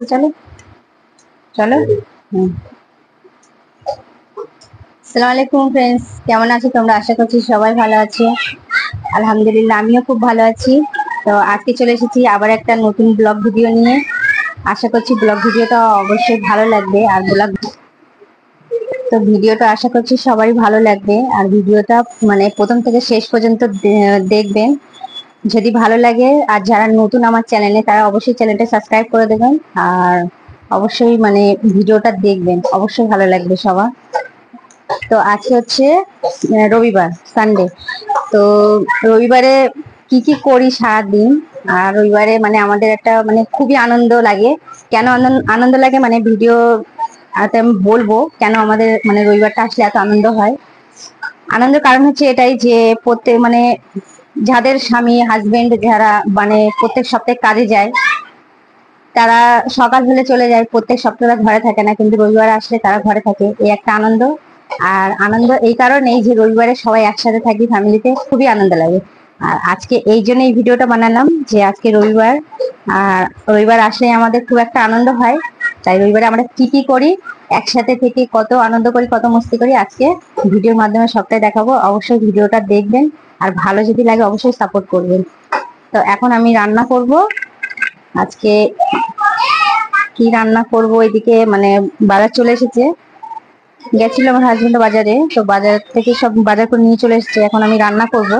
চলো চলো। আসসালামু আলাইকুম ফ্রেন্ডস, কেমন আছো তোমরা? আশা করছি সবাই ভালো আছো। আলহামদুলিল্লাহ, আমিও খুব ভালো আছি। তো আজকে চলে এসেছি আবার একটা নতুন ব্লগ ভিডিও নিয়ে। আশা করছি ব্লগ ভিডিওটা অবশ্যই ভালো লাগবে। আর ভিডিওটা আশা করছি সবাই ভালো লাগবে। আর ভিডিওটা মানে প্রথম থেকে শেষ পর্যন্ত দেখবেন। যদি ভালো লাগে, আর যারা নতুন আমার চ্যানেলে, তারা অবশ্যই চ্যানেলটা সাবস্ক্রাইব করে দেবেন। আর অবশ্যই মানে ভিডিওটা দেখবেন, অবশ্যই ভালো লাগবে সবার। তো আজকে হচ্ছে রবিবার, সানডে। তো রবিবারে কি কি করি সারাদিন। আর রবিবারে মানে আমাদের একটা মানে খুবই আনন্দ লাগে। কেন আনন্দ লাগে মানে ভিডিও আমি বলবো কেন আমাদের মানে রবিবারটা আসলে এত আনন্দ হয়। আনন্দের কারণ হচ্ছে এটাই যে প্রত্যেক মানে যাদের স্বামী হাজবেন্ড যারা মানে প্রত্যেক সপ্তাহে কাজে যায়, তারা সকাল হলে চলে যায়, প্রত্যেক সপ্তাহে ঘরে থাকে না, কিন্তু রবিবার আসলে তারা ঘরে থাকে, এই একটা আনন্দ। আর আনন্দ এই কারণেই যে রবিবারে সবাই একসাথে থাকি ফ্যামিলিতে, খুবই আনন্দ লাগে। আর আজকে এই জন্য এই ভিডিওটা বানালাম যে আজকে রবিবার। আর রবিবার আসলে আমাদের খুব একটা আনন্দ হয়। তাই রবিবারে আমরা কি কি করি, একসাথে থেকে কত আনন্দ করি, কত মস্তি করি, আজকে ভিডিওর মাধ্যমে সবটাই দেখাবো। অবশ্যই ভিডিওটা দেখবেন, আর ভালো যদি লাগে অবশ্যই সাপোর্ট করবেন। তো এখন আমি রান্না করব। আজকে কি রান্না করব, এদিকে মানে বাজার চলে এসেছে। গেছিল আমার হাজবেন্ড বাজারে, তো বাজার থেকে সব বাজার করে নিয়ে চলে এসেছে। এখন আমি রান্না করব।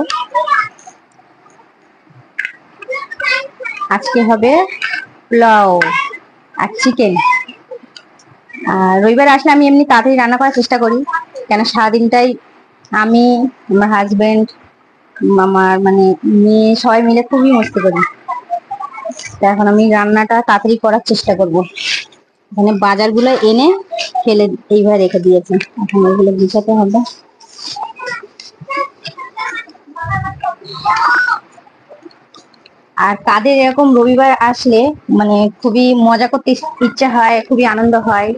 আজকে হবে পোলাও আর চিকেন। আর রবিবার আসলে আমি এমনি তাড়াতাড়ি রান্না করার চেষ্টা করি, কেন সারাদিনটাই আমি, আমার হাজবেন্ড, আমার মানে মেয়ে সবাই মিলে খুবই মস্তি করি। তো এখন আমি রান্নাটা তাড়াতাড়ি করার চেষ্টা করব। এখানে বাজারগুলো এনে ফেলে এইভাবে রেখে দিয়েছে, এখন এগুলো গুছাতে হবে। আর কাদের এরকম রবিবার আসলে মানে খুবই মজা করতে ইচ্ছা হয়, খুবই আনন্দ হয়।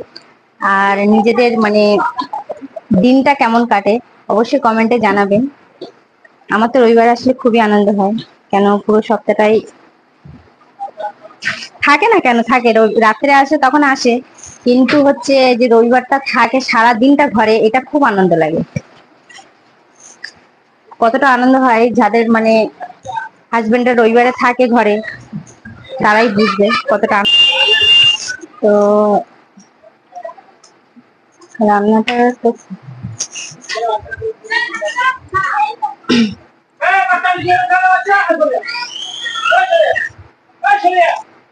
আর নিজেদের মানে দিনটা কেমন কাটে অবশ্যই কমেন্টে জানাবেন। আমার তো রবিবার আসলে খুবই আনন্দ হয়, কেন পুরো সপ্তাহটাই থাকে না, কেন থাকে, রাত্রে আসে তখন আসে, কিন্তু হচ্ছে যে রবিবারটা থাকে সারা দিনটা ঘরে, এটা খুব আনন্দ লাগে। কতটা আনন্দ হয় যাদের মানে হাজবেন্ডের রবিবারে থাকে ঘরে, তারাই বুঝবে কতটা। তো রান্নাটা তো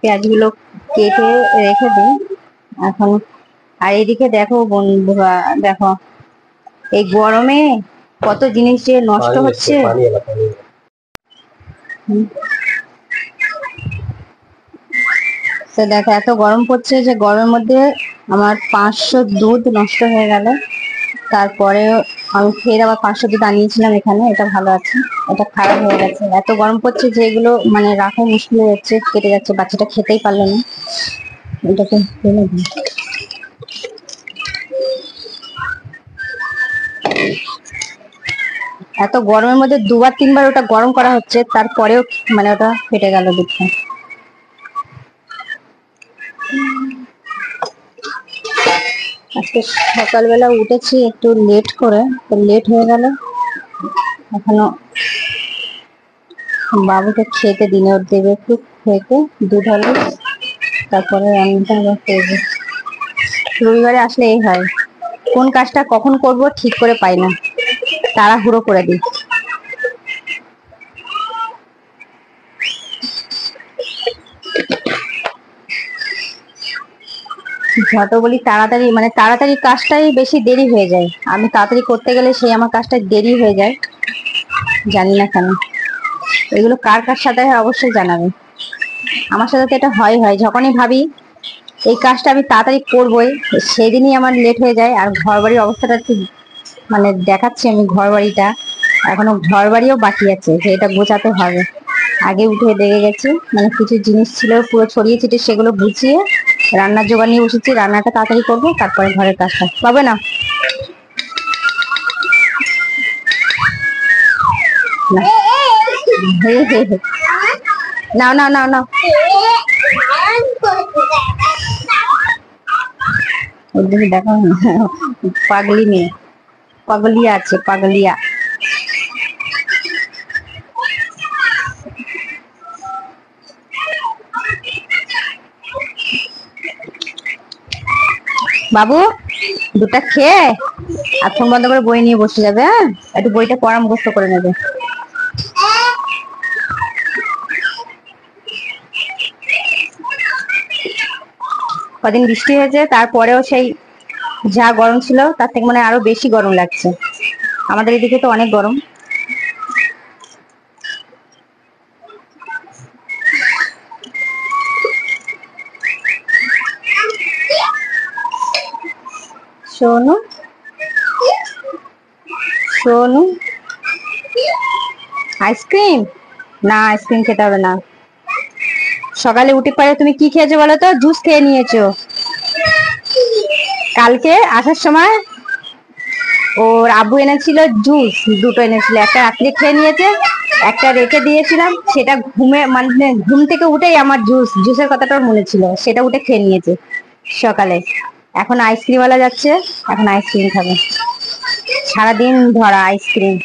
পেঁয়াজগুলো কেটে রেখে দিই এখন। আর এদিকে দেখো বন্ধুরা, দেখো এই গরমে কত জিনিস যে নষ্ট হচ্ছে। তো দেখো এত গরম পড়ছে যে গরমের মধ্যে আমার 500 দুধ নষ্ট হয়ে গেল। তারপরে আমি ফের আবার 500 দুধ আনিয়েছিলাম এখানে, এটা ভালো আছে, এটা খারাপ হয়ে গেছে। এত গরম পড়ছে যে এগুলো মানে রাখা মুশকিল হয়ে যাচ্ছে, কেটে যাচ্ছে, বাচ্চাটা খেতেই পারলো না। এটাকে ফেলে দিই। এত গরমের মধ্যে দুবার তিনবার ওটা গরম করা হচ্ছে, তারপরেও মানে ওটা ফেটে গেল দুধটা। আজকে সকালবেলা উঠেছি একটু লেট করে, তো লেট হয়ে গেল। এখনো বাবুকে খেতে দিনে, ওর দেবে একটু খেতে দুধ হলে, তারপরে রান্নাটা আবার করবো। রবিবারে আসলে এই হয়, কোন কাজটা কখন করব ঠিক করে পাই না, তাড়াহুড়ো করে দিই। যত বলি তাড়াতাড়ি, মানে তাড়াতাড়ি কাজটাই বেশি দেরি হয়ে যায়। আমি তাড়াতাড়ি করতে গেলে সেই আমার কাজটা দেরি হয়ে যায়, জানি না কেন। এগুলো কার কার সাথে হয় অবশ্যই জানাবে। আমার সাথে তো এটা হয়, যখনই ভাবি এই কাজটা আমি তাড়াতাড়ি করবোই, সেদিনই আমার লেট হয়ে যায়। আর ঘর বাড়ির অবস্থাটা একটু মানে দেখাচ্ছি আমি, ঘর বাড়িটা এখনো ঘর বাড়িও বাকি আছে, যে এটা গোছাতে হবে। আগে উঠে লেগে গেছে, মানে কিছু জিনিস ছিল পুরো ছড়িয়ে ছিটিয়ে, সেগুলো গুছিয়ে রান্নার জোগাড় নিয়ে বসেছি। রান্নাটা তাড়াতাড়ি করবো, তারপরে ঘরের কাজটা পাবে না। নাও নাও নাও নাও। দেখো পাগলি মেয়ে, পাগলিয়া আছে, পাগলিয়া। বাবু দুটা খেয়ে আর ফোন বন্ধ করে বই নিয়ে বসে যাবে। হ্যাঁ, একটু বইটা পড়া মুখস্থ করে নেবে। কদিন বৃষ্টি হয়েছে, তারপরেও সেই যা গরম ছিল তার থেকে মানে আরো বেশি গরম লাগছে। আমাদের এদিকে তো অনেক গরম। সোনু, সোনু, আইসক্রিম? না, আইসক্রিম খেতে হবে না। সকালে উঠে পরে তুমি কি খেয়েছো বলো তো? জুস খেয়ে নিয়েছো। কালকে আসার সময় ওর আব্বু এনেছিল জুস, দুটো এনেছিল, একটা রাত্রে খেয়ে নিয়েছে, একটা রেখে দিয়েছিলাম, সেটা মানে ঘুম থেকে উঠেই আমার জুসের কথাটা মনে ছিল, সেটা উঠে খেয়ে নিয়েছে সকালে। এখন আইসক্রিমওয়ালা যাচ্ছে, এখন আইসক্রিম খাবে। সারাদিন ধরা আইসক্রিম।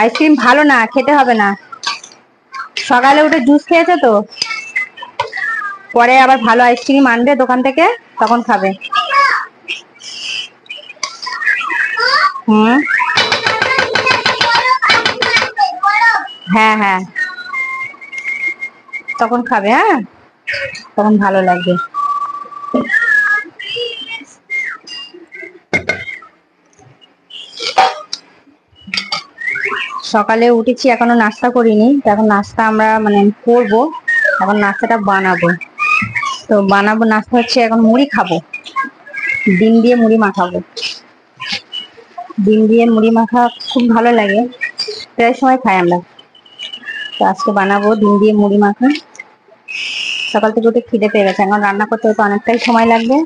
আইসক্রিম ভালো না, খেতে হবে না। সকালে উঠে জুস খেয়েছে তো, পরে আবার ভালো আইসক্রিম আনবে দোকান থেকে, তখন খাবে। হুম, হ্যাঁ হ্যাঁ, তখন খাবে। হ্যাঁ, তখন ভালো লাগবে। সকালে উঠেছি, এখনো নাস্তা করিনি, এখন নাস্তা আমরা মানে করবো, এখন নাস্তাটা বানাবো। তো বানাবো, নাস্তা হচ্ছে এখন মুড়ি খাবো, ডিম দিয়ে মুড়ি মাখাবো। ডিম দিয়ে মুড়ি মাখা খুব ভালো লাগে, প্রায় সময় খাই আমরা। তো আজকে বানাবো ডিম দিয়ে মুড়ি মাখা। সকাল থেকে উঠে খিদে পেয়ে গেছে, এখন রান্না করতে হয়তো অনেকটাই সময় লাগবে।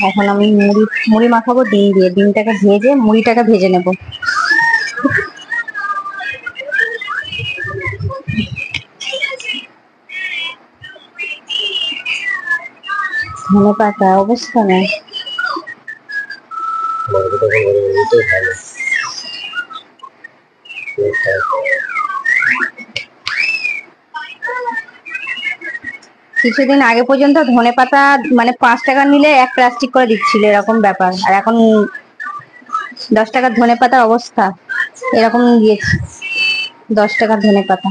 এখন আমি মুড়ি মাখাবো ডিম দিয়ে। ডিমটাকে ভেজে মুড়িটাকে ভেজে নেব। ধনে পাতা অবস্থা নেই। কিছুদিন আগে পর্যন্ত ধনে পাতা মানে 5 টাকা নিলে 1 প্লাস্টিক করে দিচ্ছিল, এরকম ব্যাপার। আর এখন 10 টাকার ধনে পাতার অবস্থা এরকম গিয়েছে। 10 টাকার ধনে পাতা।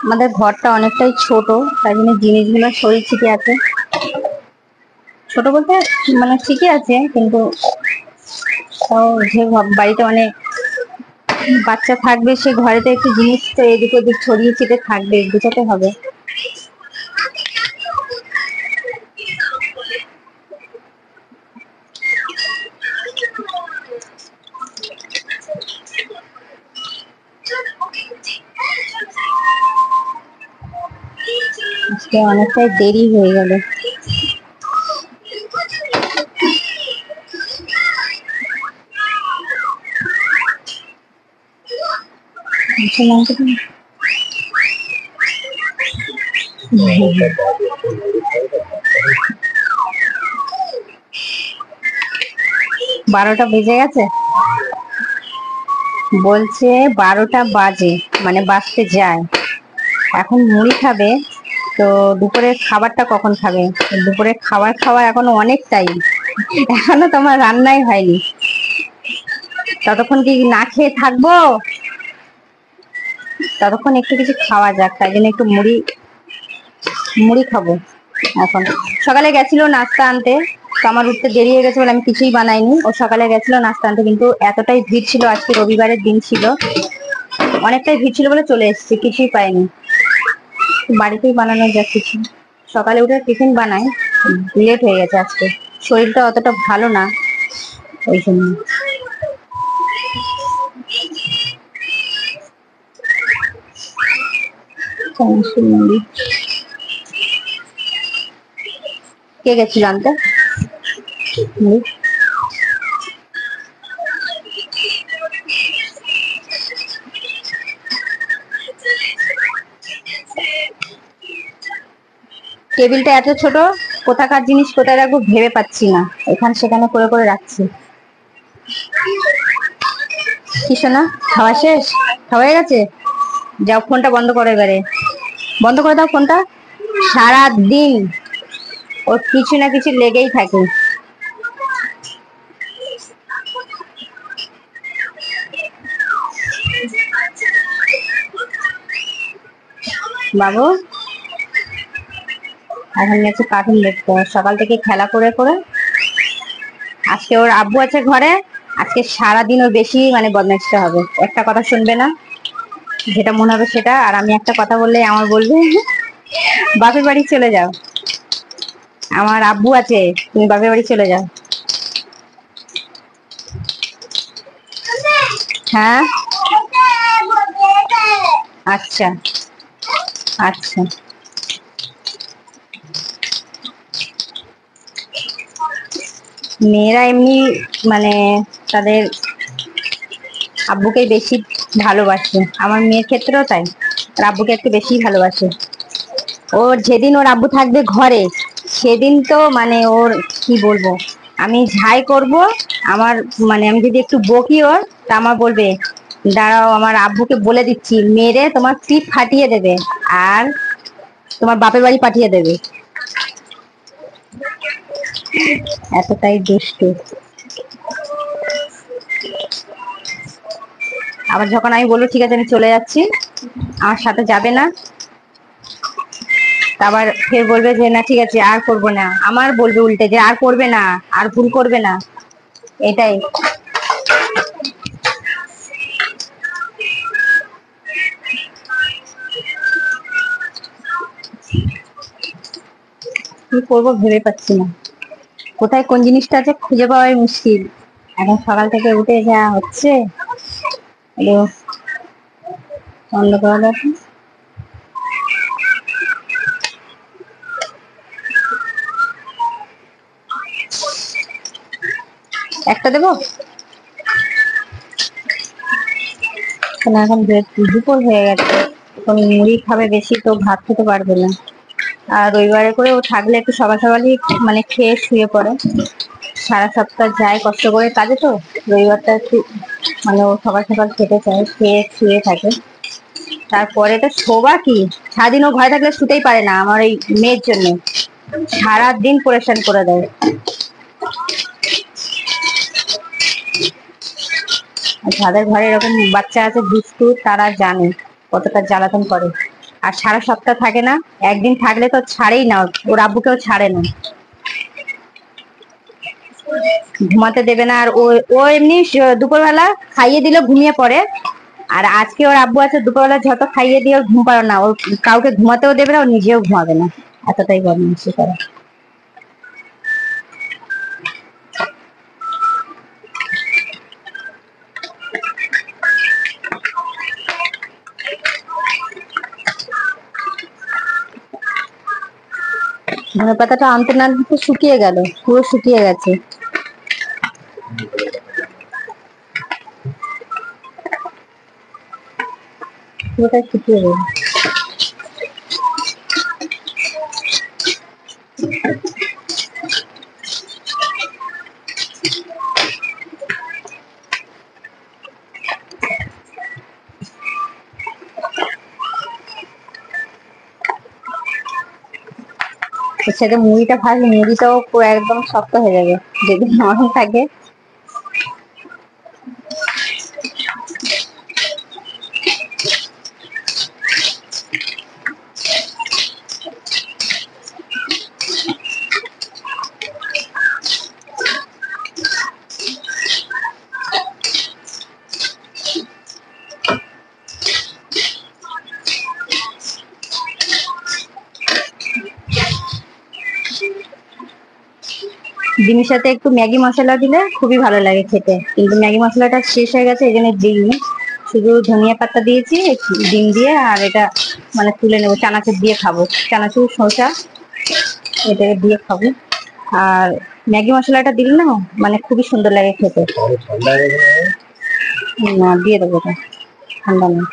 আমাদের ঘরটা অনেকটাই ছোট, তাই জন্য জিনিসগুলো ছড়িয়ে ছিটিয়ে আছে। ছোট বলতে মানে ঠিকই আছে, কিন্তু যে বাড়িতে অনেক বাচ্চা থাকবে, সে ঘরেতে একটু জিনিস তো এদিক ওদিক ছড়িয়ে ছিটে থাকবে, গুছাতে হবে। আজকে অনেকটাই দেরি হয়ে গেল। বারোটা বেজে গেছে, বলছে 12টা বাজে, মানে বাজতে যায়। এখন মুড়ি খাবে, তো দুপুরের খাবারটা কখন খাবে? দুপুরের খাবার খাওয়া এখনো অনেক টাইম, এখনো তোমার রান্নাই হয়নি। ততক্ষণ কি না খেয়ে থাকবো? ততক্ষণ একটু কিছু খাওয়া যাক, তাই জন্য একটু মুড়ি খাবো। এখন সকালে গেছিল নাস্তা আনতে, তো আমার উঠতে দেরি হয়ে গেছে বলে আমি কিছুই বানাইনি। ও সকালে গেছিল নাস্তা আনতে, কিন্তু এতটাই ভিড় ছিল, আজকে রবিবারের দিন ছিল, অনেকটাই ভিড় ছিল বলে চলে এসেছি, কিছুই পাইনি। বাড়িতেই বানানো যাক কিছু। সকালে উঠে টিফিন বানাই, লেট হয়ে গেছে আজকে, শরীরটা অতটা ভালো না, ওই জন্য। চানাচুর মুড়ি কে গেছিল আনতে? মুড়ি টেবিলটা এত ছোট, কোথাকার জিনিস কোথায় রাখবো ভেবে পাচ্ছি না, এখানে সেখানে করে করে রাখছি। কি শোনা, খাওয়া শেষ? খাওয়া হয়ে গেছে? যাও ফোনটা বন্ধ করো, এবারে বন্ধ করে দাও ফোনটা। সারা দিন ওর কিছু না কিছু লেগেই থাকে। বাবু এখন গেছে কার্টুন দেখতে, সকাল থেকে খেলা করে করে। আজকে ওর আব্বু আছে ঘরে, আজকে সারাদিন ও বেশি মানে বদমাইশটা হবে, একটা কথা শুনবে না, যেটা মনে হবে সেটা। আর আমি একটা কথা বললে আমার বলবে বাপের বাড়ি চলে যাও, আমার আব্বু আছে, তুমি বাপের বাড়ি চলে যাও। হ্যাঁ আচ্ছা আচ্ছা। মেয়েরা এমনি মানে তাদের আব্বুকে বেশি ভালোবাসে, আমার মেয়ের ক্ষেত্রেও তাই, আর আব্বুকে একটু বেশি ভালোবাসে। ওর যেদিন ওর আব্বু থাকবে ঘরে সেদিন তো মানে ওর কি বলবো, আমি ঝাই করব, আমার মানে আমি যদি একটু বকি ওর, তা আমার বলবে দাঁড়াও আমার আব্বুকে বলে দিচ্ছি, মেরে তোমার পিঠ ফাটিয়ে দেবে আর তোমার বাপের বাড়ি পাঠিয়ে দেবে। এতটাই দুষ্টু। আবার যখন আমি বলবো ঠিক আছে আমি চলে যাচ্ছি, আমার সাথে যাবে না, আবার ফের বলবে যে না ঠিক আছে আর করবো না, আমার বলবে উল্টে যে আর করবে না, আর ভুল করবে না। এটাই। কি করবো ভেবে পাচ্ছি না, কোথায় কোন জিনিসটা আছে খুঁজে পাওয়াই মুশকিল। এখন সকাল থেকে উঠে যা হচ্ছে, বন্ধ করা যাবে। একটা দেবো এখন, দুপুর হয়ে গেছে, এখন মুড়ি খাবে বেশি, তো ভাত খেতে পারবে না। আর রবিবারে করে ও থাকলে একটু সকাল সকালই মানে খেয়ে শুয়ে পড়ে, সারা সপ্তাহ যায় কষ্ট করে কাজে, তো রবিবারটা একটু মানে ও সকাল সকাল খেতে চায়, খেয়ে শুয়ে থাকে। তারপরে তো শোবা কি, সারাদিন ও ঘরে থাকলে শুতেই পারে না আমার এই মেয়ের জন্য, সারাদিন পরেশান করে দেয়। যাদের ঘরে এরকম বাচ্চা আছে দুষ্টু, তারা জানে কতটা জ্বালাতন করে। আর সারা সপ্তাহ থাকে না, একদিন থাকলে তো ছাড়েই না, ওর আব্বুকেও ছাড়ে না, ঘুমাতে দেবে না। আর ও এমনি দুপুরবেলা খাইয়ে দিলে ঘুমিয়ে পড়ে, আর আজকে ওর আব্বু আছে, দুপুরবেলা যত খাইয়ে দিয়ে ওর ঘুম পাড়ো না, ওর কাউকে ঘুমাতেও দেবে না, ও নিজেও ঘুমাবে না, এতটাই বদমাইশি করে। ধনে পাতাটা আনতে না আনতে শুকিয়ে গেল, পুরো শুকিয়ে গেছে। পুরোটাই শুকিয়ে গেল। এর সাথে মুড়িটা ভাজলে মুড়িটাও পুরো একদম শক্ত হয়ে যাবে, যদি নরম থাকে। ডিমের সাথে একটু ম্যাগি মশলা দিলে খুবই ভালো লাগে খেতে, কিন্তু ম্যাগি মশলাটা শেষ হয়ে গেছে, এই জন্য দিইনি, শুধু ধনিয়া পাতা দিয়েছি ডিম দিয়ে, আর এটা মানে তুলে নেবো, চানাচুর দিয়ে খাবো, চানাচুর শসা এটাকে দিয়ে খাবো। আর ম্যাগি মশলাটা দিলে না মানে খুবই সুন্দর লাগে খেতে। না দিয়ে দেবো, এটা ঠান্ডা না।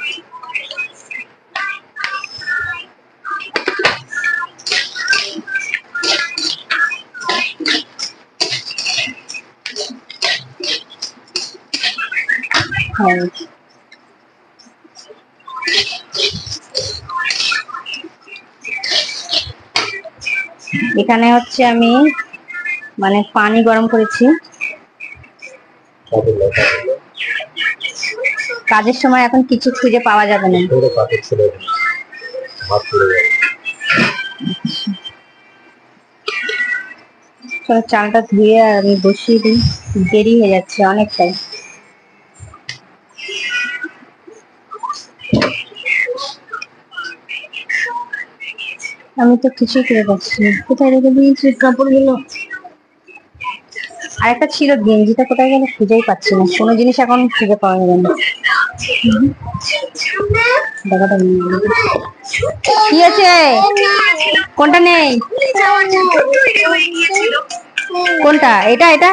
এখানে হচ্ছে আমি মানে পানি গরম করেছি। কাজের সময় এখন কিছু খুঁজে পাওয়া যাবে না। চালটা ধুয়ে আমি বসিয়ে দিই, দেরি হয়ে যাচ্ছে অনেকটাই। আমি তো কিছুই করে পাচ্ছি না, কোথায় রেখে দিয়েছি কাপড়গুলো। আর একটা ছিল গেঞ্জিটা কোথায় গেল খুঁজেই পাচ্ছি না, কোনো জিনিস এখন খুঁজে পাওয়া যাবে না। কি আছে, কোনটা নেই, কোনটা, এটা এটা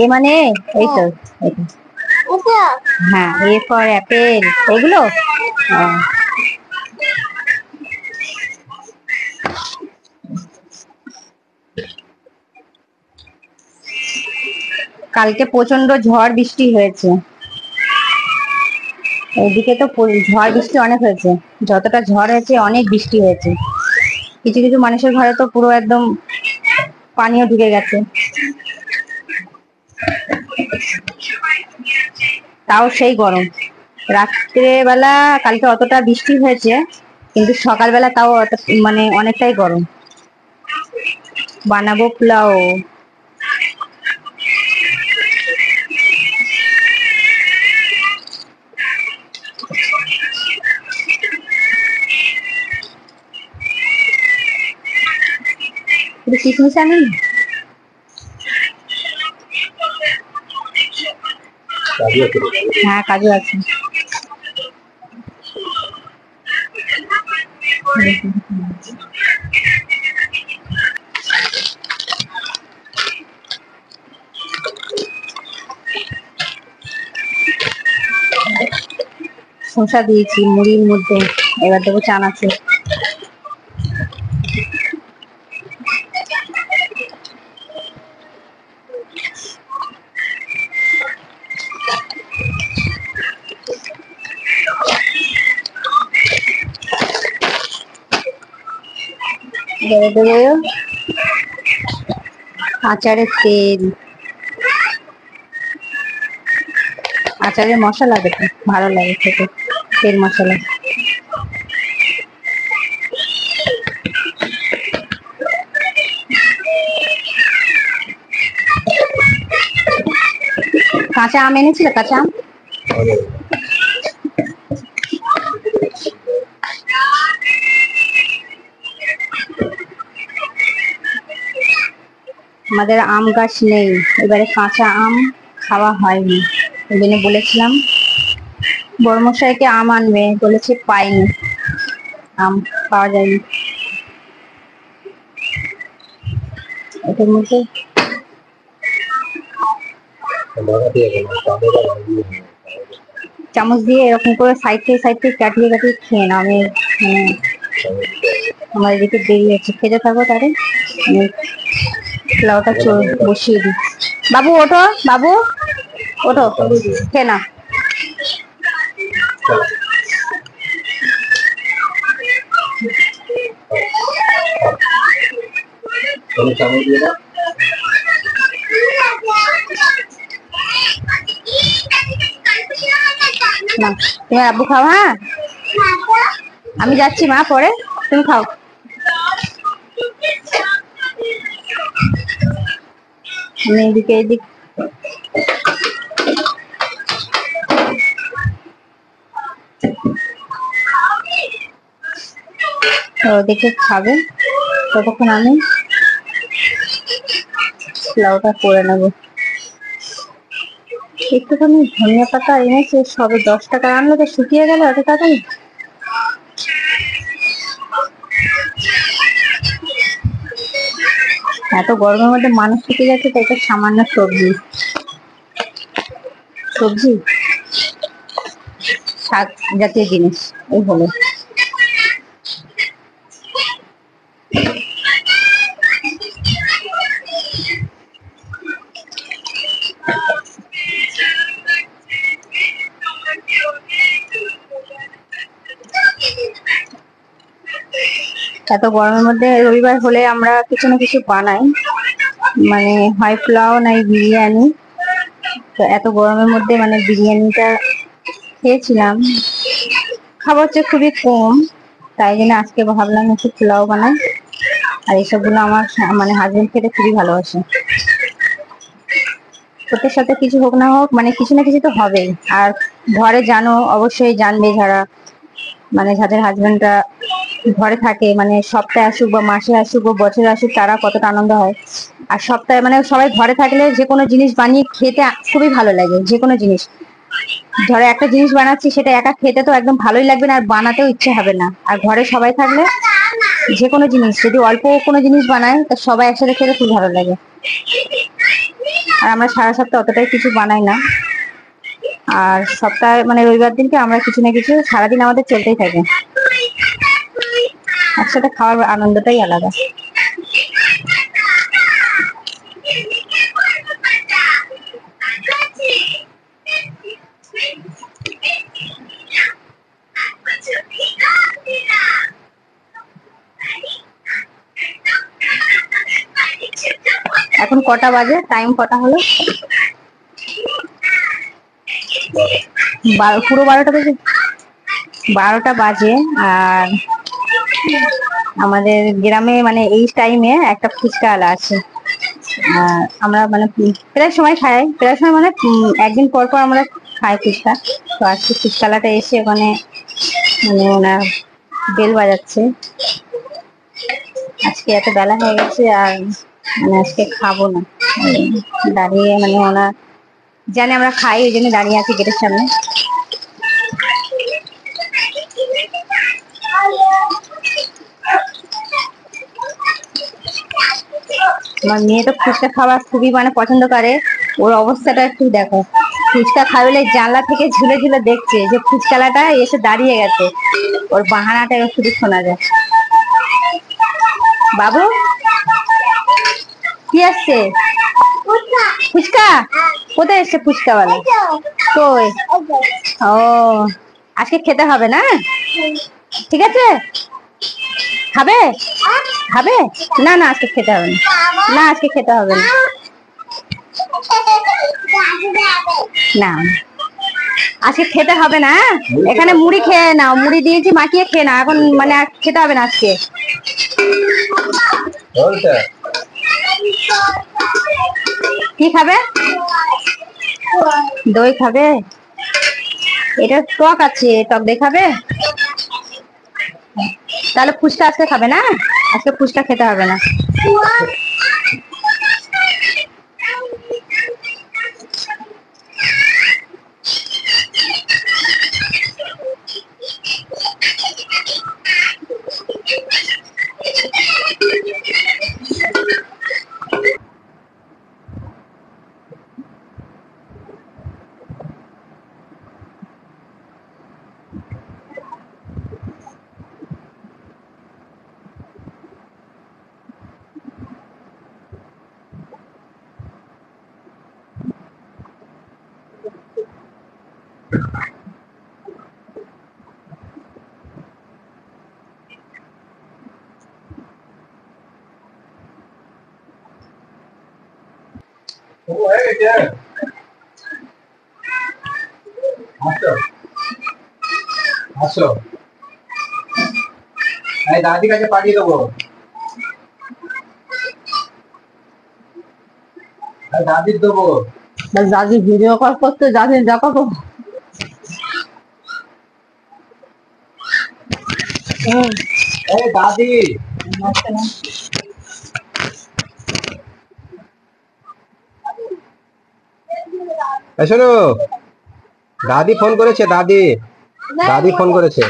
এ মানে এই তো হ্যাঁ, এ ফর অ্যাপেল এগুলো। কালকে প্রচন্ড ঝড় বৃষ্টি হয়েছে, ওইদিকে তো ঝড় বৃষ্টি অনেক হয়েছে। যতটা ঝড় হয়েছে অনেক বৃষ্টি হয়েছে, কিছু কিছু মানুষের ঘরে তো পুরো একদম পানিও ঢুকে গেছে। তাও সেই গরম। রাত্রে বেলা কালকে অতটা বৃষ্টি হয়েছে, কিন্তু সকালবেলা তাও মানে অনেকটাই গরম। বানাবো পোলাও। কিশমিশ আনেন? হ্যাঁ কাজু আছে। শসা দিয়েছি মুড়ির মধ্যে, এবার দেবো চানাচুর। দেবো আচারের তেল, আচারের মশলা দেবো, ভালো লাগে খেতে তেল মশলা। কাঁচা আম এনেছিল, কাঁচা আম আমাদের আম গাছ নেই, এবারে কাঁচা আম খাওয়া হয়নি, ওই জন্য বলেছিলাম বড়মশাইকে আম আনবে, বলেছে পাইনি, আম পাওয়া যায়নি। এটার মধ্যে চামচ দিয়ে এরকম করে সাইড থেকে কাটিয়ে কাটিয়ে খেয়ে নাও। আমি আমার এদিকে দেরি হচ্ছে, খেতে থাকো তাহলে আমি পোলাওটা বসিয়ে দিই। বাবু ওঠো, বাবু ওঠো, খেয়ে না। তুমি আব্বু খাও, হ্যাঁ আমি যাচ্ছি মা, পরে তুমি খাও। আমি এদিকে এদিক ওদিকে খাবে, ততক্ষণ আমি পোলাওটা করে নেবো। একটুখানি ধনিয়া পাতা এনেছে, সবে 10 টাকা আনলো, তো শুকিয়ে গেল এত তাড়াতাড়ি। এত গরমের মধ্যে মানুষ শুকিয়ে যাচ্ছে, তো এটা সামান্য সবজি সবজি শাক জাতীয় জিনিস এই হলো। এত গরমের মধ্যে রবিবার হলে আমরা কিছু না কিছু বানাই, মানে হয় পোলাও নাই বিরিয়ানি। তো এত গরমের মধ্যে মানে বিরিয়ানিটা খেয়েছিলাম, খাবার হচ্ছে খুবই কম, তাই জন্য আজকে ভাবলাম একটু পোলাও বানাই। আর এইসবগুলো আমার মানে হাজবেন্ড খেতে খুবই ভালোবাসে। ওদের সাথে কিছু হোক না হোক, মানে কিছু না কিছু তো হবেই। আর ঘরে জানো, অবশ্যই জানবে যারা, মানে যাদের হাজবেন্ডরা ঘরে থাকে, মানে সপ্তাহে আসুক বা মাসে আসুক বা বছরে আসুক, তারা কতটা আনন্দ হয়। আর সপ্তাহে মানে সবাই ঘরে থাকলে যে কোনো জিনিস বানিয়ে খেতে খুবই ভালো লাগে। যে কোনো জিনিস, ধরো একটা জিনিস বানাচ্ছি, সেটা একা খেতে তো একদম ভালোই লাগবে না, আর বানাতেও ইচ্ছে হবে না। আর ঘরে সবাই থাকলে যে কোনো জিনিস, যদি অল্প কোনো জিনিস বানায়, তা সবাই একসাথে খেতে খুব ভালো লাগে। আর আমরা সারা সপ্তাহে অতটাই কিছু বানাই না, আর সপ্তাহে মানে রবিবার দিনকে আমরা কিছু না কিছু সারাদিন আমাদের চলতেই থাকে। একসাথে খাওয়ার আনন্দটাই আলাদা। এখন কটা বাজে? টাইম কটা হলো? পুরো 12টা বাজে। 12টা বাজে। আর আমাদের গ্রামে মানে এই টাইমে একটা ফুচকাওয়ালা আছে। আমরা মানে প্রায় সময় খাই, প্রায় সময় মানে একদিন পর পর আমরা খাই ফুচকা। তো আজকে ফুচকাওয়ালাটা এসে ওখানে মানে ওনার বেল বাজাচ্ছে। আজকে এত বেলা হয়ে গেছে, আর মানে আজকে খাবো না, দাঁড়িয়ে মানে ওনার জানে আমরা খাই, ওই জন্য দাঁড়িয়ে আছি গেটের সামনে। আমার মেয়ে তো ফুচকা খাওয়া খুবই মানে পছন্দ করে। ওর অবস্থাটা একটু দেখো, ফুচকা খাওয়ালে জানলা থেকে ঝুলে ঝুলে দেখছে যে ফুচকালাটা এসে দাঁড়িয়ে গেছে। ওর বাহানাটা শুধু শোনা যায়। বাবু কি আসছে? ফুচকা? কোথায় এসছে ফুচকাওয়ালা? কই? ও, আজকে খেতে হবে না? ঠিক আছে, খাবে? খাবে? না না, আজকে খেতে হবে না। না, আজকে খেতে হবে না। না, আজকে খেতে হবে না। এখানে মুড়ি খেয়ে নাও, মুড়ি দিয়েছি মাখিয়ে খেয়ে নাও, এখন মানে আর খেতে হবে না আজকে। কি খাবে? দই খাবে? এটা টক আছে, টক দই খাবে? তাহলে ফুচকা আজকে খাবে না? আজকে ফুচকা খেতে হবে না। আসো, দাদির কাছে পাঠিয়ে দেবো। দাদির দেবো। দাদি ভিডিও কল করতে, দাদির দেখো তো। দাদি এই শোনো, দাদি ফোন করেছে, দাদি দাদি ফোন করেছে।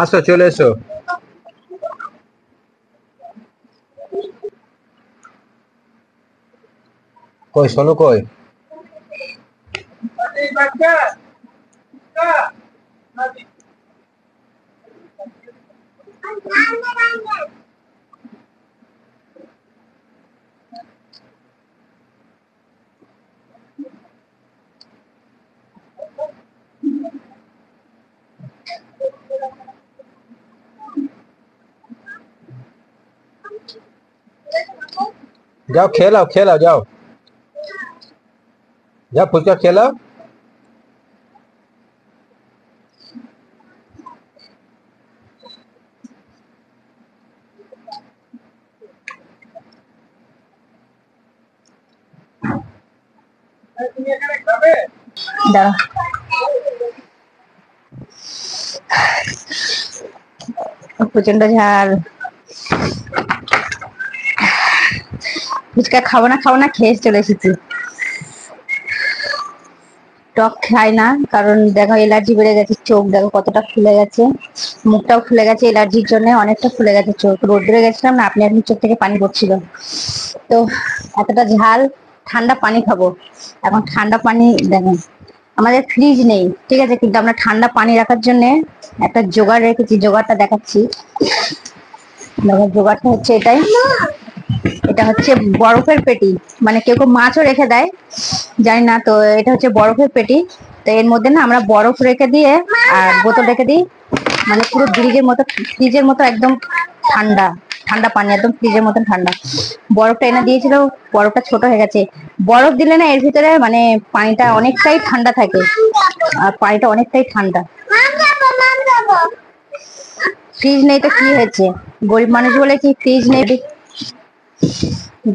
আসো, চলে এসো। কই শোনো, কই? যাও খেলাও, খেলাও, যাও যাও, ফুচকা খেলাও। দাঁড়া, প্রচন্ড ঝাল। ফুচকা খাবো না খাবো না খেয়ে চলে এসেছি। টক খাই না, কারণ দেখো এলার্জি বেড়ে গেছে, চোখ দেখো কতটা ফুলে গেছে, মুখটাও ফুলে গেছে এলার্জির জন্য, অনেকটা ফুলে গেছে চোখ। রোদ্রে গেছিলাম না, আপনি আপনি চোখ থেকে পানি পড়ছিল। তো এতটা ঝাল, ঠান্ডা পানি খাবো। এখন ঠান্ডা পানি দেখেন, আমাদের ফ্রিজ নেই ঠিক আছে, কিন্তু আমরা ঠান্ডা পানি রাখার জন্য একটা জোগাড় রেখেছি, জোগাড়টা দেখাচ্ছি। দেখো জোগাড়টা হচ্ছে এটাই, এটা হচ্ছে বরফের পেটি, মানে কেউ কেউ মাছও রেখে দেয়, জানি না। তো এটা হচ্ছে বরফের পেটি। তো এর মধ্যে না আমরা বরফ রেখে দিয়ে আর বোতল রেখে দিই, মানে পুরো ফ্রিজের মতো একদম ঠান্ডা ঠান্ডা পানি, একদম ফ্রিজের মতন ঠান্ডা। বরফটা এনে দিয়েছিল, বরফটা ছোট হয়ে গেছে। বরফ দিলে না এর ভিতরে মানে পানিটা অনেকটাই ঠান্ডা থাকে, আর পানিটা অনেকটাই ঠান্ডা। ফ্রিজ নেই তো কি হয়েছে, গরিব মানুষ বলে কি ফ্রিজ নেই?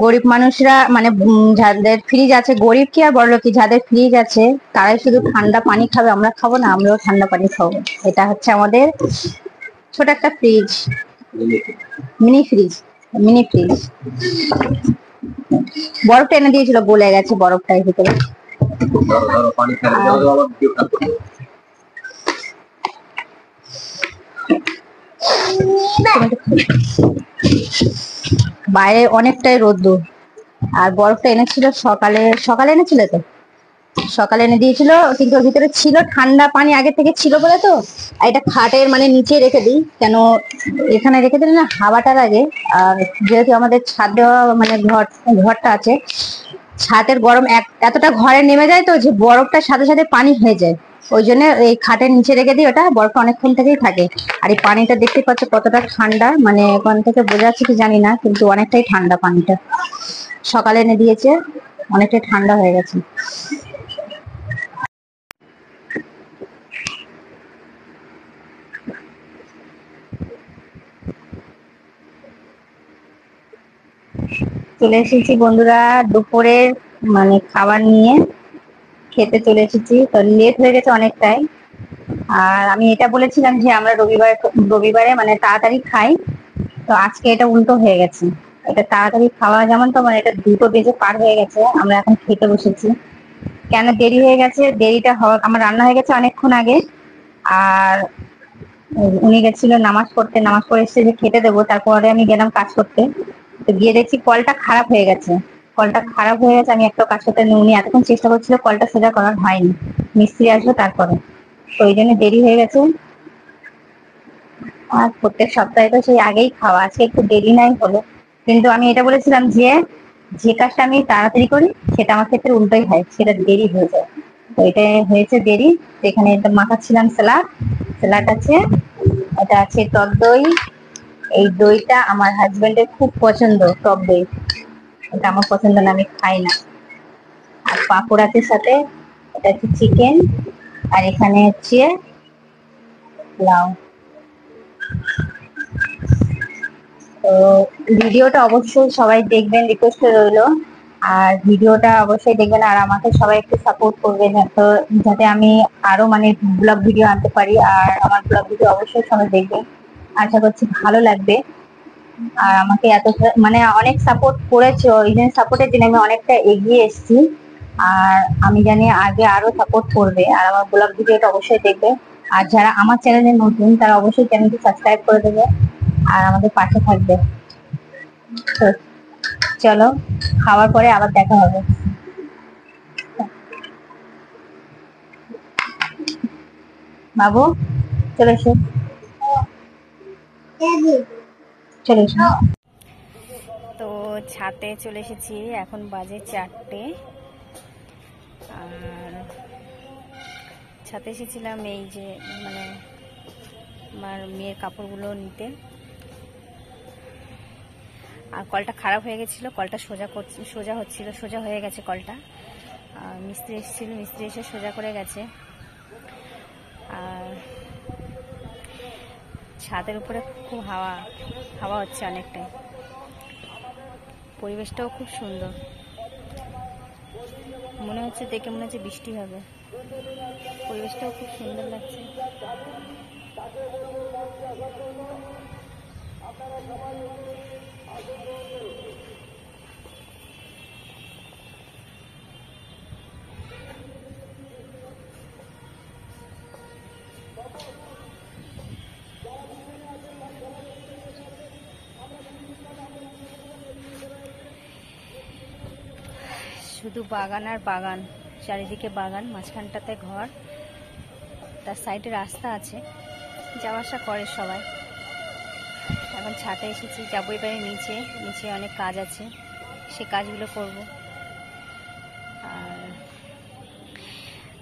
গরিব মানুষরা মানে যাদের ফ্রিজ আছে, গরিব কি আর বড়লোক কি, যাদের ফ্রিজ আছে তারাই শুধু ঠান্ডা পানি খাবে, আমরা খাবো না? আমরাও ঠান্ডা পানি খাবো। এটা হচ্ছে আমাদের ছোট একটা fridge, mini fridge, mini fridge. বরফটা এনে দিয়েছিল, গলে গেছে বরফটার ভিতরে। বাইরে অনেকটাই রোদ্দুর, আর বরফটা এনেছিল সকালে, সকালে এনেছিল তো, সকালে এনে দিয়েছিল, কিন্তু ওর ভিতরে ছিল ঠান্ডা পানি আগে থেকে ছিল বলে। তো এটা খাটের মানে নিচে রেখে দিই, কেন এখানে রেখে দিলে না হাওয়াটা লাগে। আর যেহেতু আমাদের ছাদ দেওয়া মানে ঘরটা আছে, ছাদের গরম এতটা ঘরে নেমে যায় তো, যে বরফটার সাথে সাথে পানি হয়ে যায়। ওই জন্য এই খাটের নিচে রেখে দিই, ওটা বরফটা অনেকক্ষণ থেকেই থাকে। আর এই পানিটা দেখতে পাচ্ছ কতটা ঠান্ডা, মানে ওখান থেকে বোঝা যাচ্ছে কি জানি না, কিন্তু অনেকটাই ঠান্ডা পানিটা। সকালে এনে দিয়েছে, অনেকটাই ঠান্ডা হয়ে গেছে। চলে এসেছি বন্ধুরা দুপুরের মানে খাবার নিয়ে, খেতে চলে এসেছি। তো লেট হয়ে গেছে অনেকটাই। আর আমি এটা বলেছিলাম যে আমরা রবিবারে মানে তাড়াতাড়ি খাই, তো আজকে এটা উল্টো হয়ে গেছে। এটা তাড়াতাড়ি খাওয়া যেমন, তো মানে এটা 2টো বেজে পার হয়ে গেছে, আমরা এখন খেতে বসেছি। কেন দেরি হয়ে গেছে, দেরিটা আমার রান্না হয়ে গেছে অনেকক্ষণ আগে। আর উনি গেছিল নামাজ পড়তে, নামাজ পড়ে এসে যে খেতে দেবো, তারপরে আমি গেলাম কাজ করতে। তো গিয়ে দেখছি কলটা খারাপ হয়ে গেছে, কলটা খারাপ হয়ে গেছে। আমি একটা কাজ করতে, উনি এতক্ষণ চেষ্টা করছিল, কলটা সোজা করার হয়নি, মিস্ত্রি আসবে তারপরে। তো ওই জন্য দেরি হয়ে গেছে। আর প্রত্যেক সপ্তাহে তো সেই আগেই খাওয়া, আজকে একটু দেরি নাই হলো। কিন্তু আমি এটা বলেছিলাম যে যে কাজটা আমি তাড়াতাড়ি করি সেটা আমার ক্ষেত্রে উল্টোই হয়, সেটা দেরি হয়ে যায়। তো এটা হয়েছে দেরি। এখানে মাখাচ্ছিলাম স্যালাড, স্যালাড আছে, এটা আছে টক দই। এই দইটা আমার হাজবেন্ডের খুব পছন্দ, টক দই। এটা আমার পছন্দ না, আমি খাই না। আর পাঁপড় আছে সাথে, এটা হচ্ছে চিকেন, আর এখানে হচ্ছে লাউ। তো ভিডিওটা অবশ্যই সবাই দেখবেন, রিকোয়েস্ট রইলো। আর ভিডিওটা অবশ্যই দেখবেন, আর আমাকে সবাই একটু সাপোর্ট করবেন, তো যাতে আমি আরো মানে ব্লগ ভিডিও আনতে পারি। আর আমার ব্লগ ভিডিও অবশ্যই সবাই দেখবেন, আশা করছি ভালো লাগবে। আর আমাকে এত মানে অনেক সাপোর্ট করেছো, ওই জন্য সাপোর্টের জন্য আমি অনেকটা এগিয়ে এসেছি। আর আমি জানি আগে আরো সাপোর্ট করবে, আর আমার ব্লগ ভিডিওটা অবশ্যই দেখবে। আর যারা আমার চ্যানেলে নতুন তারা অবশ্যই চ্যানেলটি সাবস্ক্রাইব করে দেবে আর আমাদের পাশে থাকবে। তো চলো, খাওয়ার পরে আবার দেখা হবে। বাবু চলে এসো, চলে এসো। তো ছাদে চলে এসেছি, এখন বাজে 4টে। আর ছাদে এসেছিলাম এই যে মানে আমার মেয়ের কাপড়গুলো নিতে। আর কলটা খারাপ হয়ে গেছিলো, কলটা সোজা হচ্ছিল, সোজা হয়ে গেছে কলটা। আর মিস্ত্রি এসেছিল, মিস্ত্রি এসে সোজা করে গেছে। আর ছাদের উপরে খুব হাওয়া হচ্ছে অনেকটাই, পরিবেশটাও খুব সুন্দর, মনে হচ্ছে দেখে মনে হচ্ছে বৃষ্টি হবে, পরিবেশটাও খুব সুন্দর লাগছে। শুধু বাগান আর বাগান, চারিদিকে বাগান, মাঝখানটাতে ঘর, তার সাইডে রাস্তা আছে, যাওয়া আসা করে সবাই। এখন ছাদে এসেছি, যাবো এবারে নিচে, নিচে অনেক কাজ আছে, সে কাজগুলো করব। আর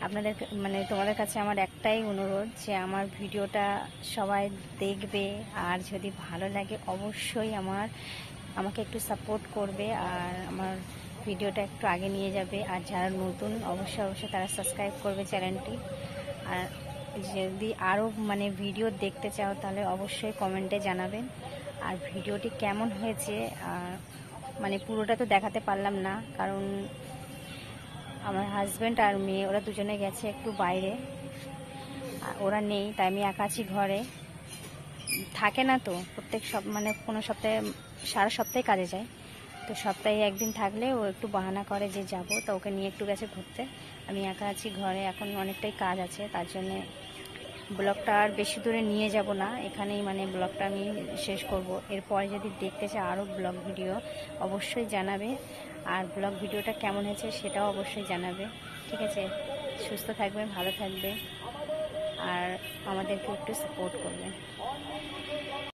আপনাদের মানে তোমাদের কাছে আমার একটাই অনুরোধ যে আমার ভিডিওটা সবাই দেখবে, আর যদি ভালো লাগে অবশ্যই আমাকে একটু সাপোর্ট করবে, আর আমার ভিডিওটা একটু আগে নিয়ে যাবে। আর যারা নতুন অবশ্যই তারা সাবস্ক্রাইব করবে চ্যানেলটি। আর যদি আরও মানে ভিডিও দেখতে চাও তাহলে অবশ্যই কমেন্টে জানাবেন। আর ভিডিওটি কেমন হয়েছে, মানে পুরোটা তো দেখাতে পারলাম না, কারণ আমার হাজব্যান্ড আর মেয়ে ওরা দুজনে গেছে একটু বাইরে, ওরা নেই, তাই আমি একা আছি ঘরে। থাকে না তো প্রত্যেক মানে কোনো সপ্তাহে, সারা সপ্তাহে কাজে যায়, তো সপ্তাহে একদিন থাকলে ও একটু বাহানা করে যে যাব, তো ওকে নিয়ে একটু গেছে ঘুরতে। আমি একা আছি ঘরে, এখন অনেকটাই কাজ আছে, তার জন্যে ব্লগটা আর বেশি দূরে নিয়ে যাব না, এখানেই মানে ব্লগটা আমি শেষ করব। এরপরে যদি দেখতে চাই আরও ব্লগ ভিডিও অবশ্যই জানাবে, আর ব্লগ ভিডিওটা কেমন হয়েছে সেটাও অবশ্যই জানাবে। ঠিক আছে, সুস্থ থাকবে, ভালো থাকবে, আর আমাদেরকে একটু সাপোর্ট করবে।